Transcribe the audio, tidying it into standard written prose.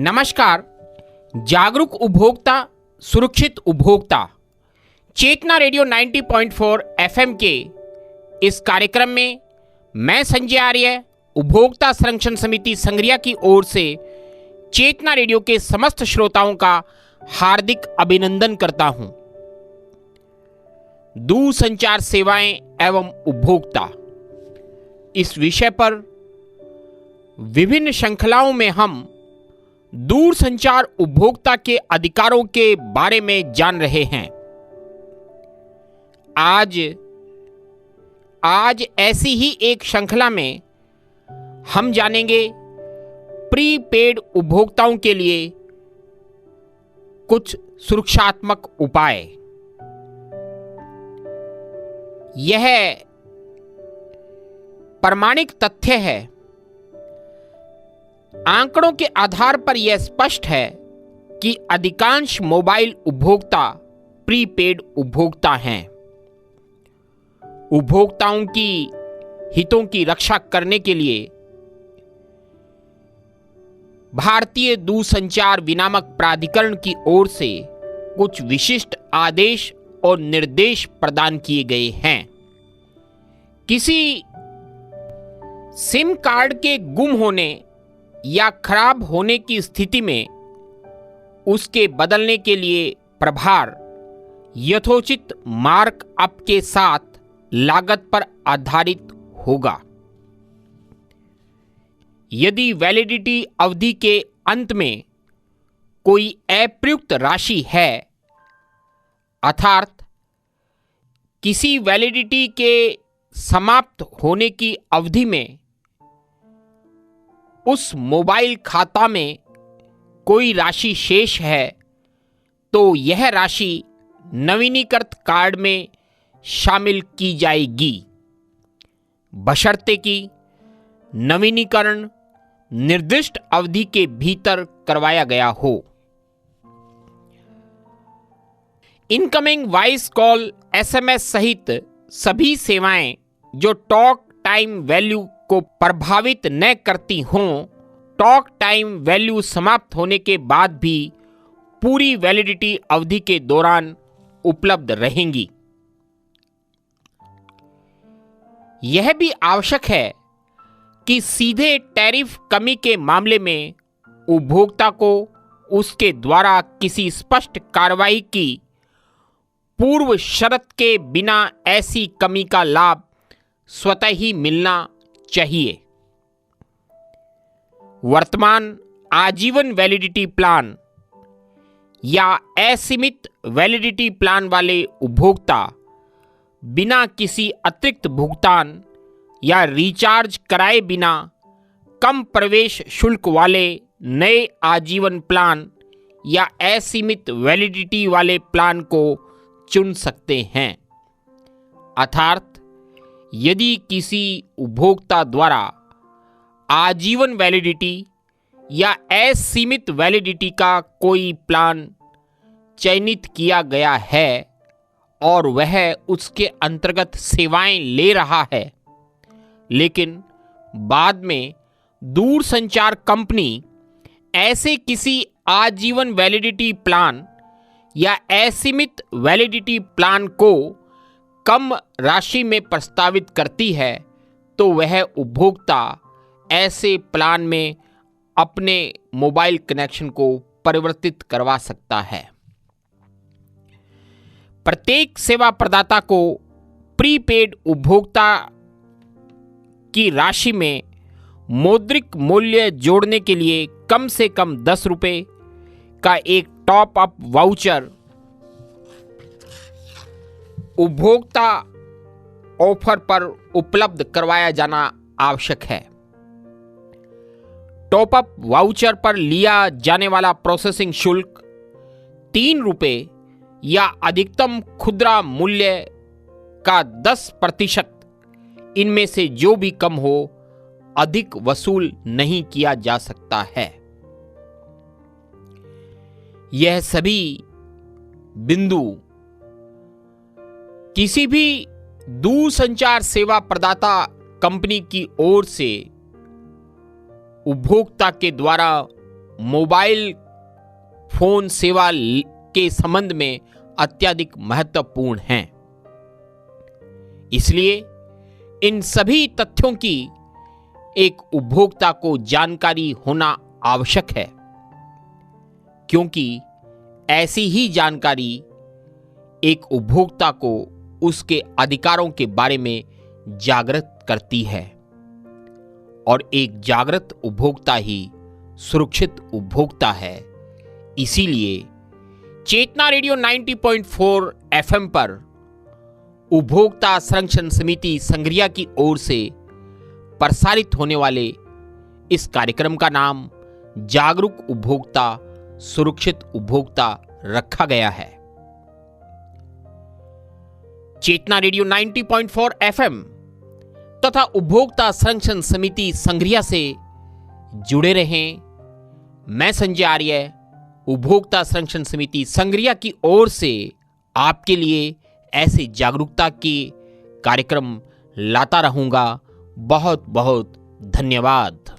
नमस्कार। जागरूक उपभोक्ता सुरक्षित उपभोक्ता चेतना रेडियो 90.4 एफएम के इस कार्यक्रम में मैं संजय आर्य उपभोक्ता संरक्षण समिति संग्रिया की ओर से चेतना रेडियो के समस्त श्रोताओं का हार्दिक अभिनंदन करता हूं। दूरसंचार सेवाएं एवं उपभोक्ता इस विषय पर विभिन्न श्रृंखलाओं में हम दूरसंचार उपभोक्ता के अधिकारों के बारे में जान रहे हैं। आज ऐसी ही एक श्रृंखला में हम जानेंगे प्रीपेड उपभोक्ताओं के लिए कुछ सुरक्षात्मक उपाय। यह प्रामाणिक तथ्य है। आंकड़ों के आधार पर यह स्पष्ट है कि अधिकांश मोबाइल उपभोक्ता प्रीपेड उपभोक्ता हैं। उपभोक्ताओं की हितों की रक्षा करने के लिए भारतीय दूरसंचार विनियामक प्राधिकरण की ओर से कुछ विशिष्ट आदेश और निर्देश प्रदान किए गए हैं। किसी सिम कार्ड के गुम होने या खराब होने की स्थिति में उसके बदलने के लिए प्रभार यथोचित मार्कअप के साथ लागत पर आधारित होगा। यदि वैलिडिटी अवधि के अंत में कोई अप्रयुक्त राशि है, अर्थात किसी वैलिडिटी के समाप्त होने की अवधि में उस मोबाइल खाता में कोई राशि शेष है, तो यह राशि नवीनीकृत कार्ड में शामिल की जाएगी, बशर्ते कि नवीनीकरण निर्दिष्ट अवधि के भीतर करवाया गया हो। इनकमिंग वॉइस कॉल, एसएमएस सहित सभी सेवाएं जो टॉक टाइम वैल्यू को प्रभावित न करती हों, टॉक टाइम वैल्यू समाप्त होने के बाद भी पूरी वैलिडिटी अवधि के दौरान उपलब्ध रहेंगी। यह भी आवश्यक है कि सीधे टैरिफ कमी के मामले में उपभोक्ता को उसके द्वारा किसी स्पष्ट कार्रवाई की पूर्व शर्त के बिना ऐसी कमी का लाभ स्वतः ही मिलना चाहिए। वर्तमान आजीवन वैलिडिटी प्लान या असीमित वैलिडिटी प्लान वाले उपभोक्ता बिना किसी अतिरिक्त भुगतान या रिचार्ज कराए बिना कम प्रवेश शुल्क वाले नए आजीवन प्लान या असीमित वैलिडिटी वाले प्लान को चुन सकते हैं। अर्थात यदि किसी उपभोक्ता द्वारा आजीवन वैलिडिटी या असीमित वैलिडिटी का कोई प्लान चयनित किया गया है और वह उसके अंतर्गत सेवाएं ले रहा है, लेकिन बाद में दूरसंचार कंपनी ऐसे किसी आजीवन वैलिडिटी प्लान या असीमित वैलिडिटी प्लान को कम राशि में प्रस्तावित करती है, तो वह उपभोक्ता ऐसे प्लान में अपने मोबाइल कनेक्शन को परिवर्तित करवा सकता है। प्रत्येक सेवा प्रदाता को प्रीपेड उपभोक्ता की राशि में मौद्रिक मूल्य जोड़ने के लिए कम से कम 10 रुपये का एक टॉप अप वाउचर उपभोक्ता ऑफर पर उपलब्ध करवाया जाना आवश्यक है। टॉप अप वाउचर पर लिया जाने वाला प्रोसेसिंग शुल्क 3 रुपये या अधिकतम खुदरा मूल्य का 10%, इनमें से जो भी कम हो, अधिक वसूल नहीं किया जा सकता है। यह सभी बिंदु किसी भी दूरसंचार सेवा प्रदाता कंपनी की ओर से उपभोक्ता के द्वारा मोबाइल फोन सेवा के संबंध में अत्यधिक महत्वपूर्ण हैं। इसलिए इन सभी तथ्यों की एक उपभोक्ता को जानकारी होना आवश्यक है, क्योंकि ऐसी ही जानकारी एक उपभोक्ता को उसके अधिकारों के बारे में जागृत करती है, और एक जागृत उपभोक्ता ही सुरक्षित उपभोक्ता है। इसीलिए चेतना रेडियो 90.4 एफएम पर उपभोक्ता संरक्षण समिति संग्रिया की ओर से प्रसारित होने वाले इस कार्यक्रम का नाम जागरूक उपभोक्ता सुरक्षित उपभोक्ता रखा गया है। चेतना रेडियो 90.4 एफएम तथा उपभोक्ता संरक्षण समिति संग्रिया से जुड़े रहें। मैं संजय आर्य उपभोक्ता संरक्षण समिति संग्रिया की ओर से आपके लिए ऐसे जागरूकता के कार्यक्रम लाता रहूंगा। बहुत बहुत धन्यवाद।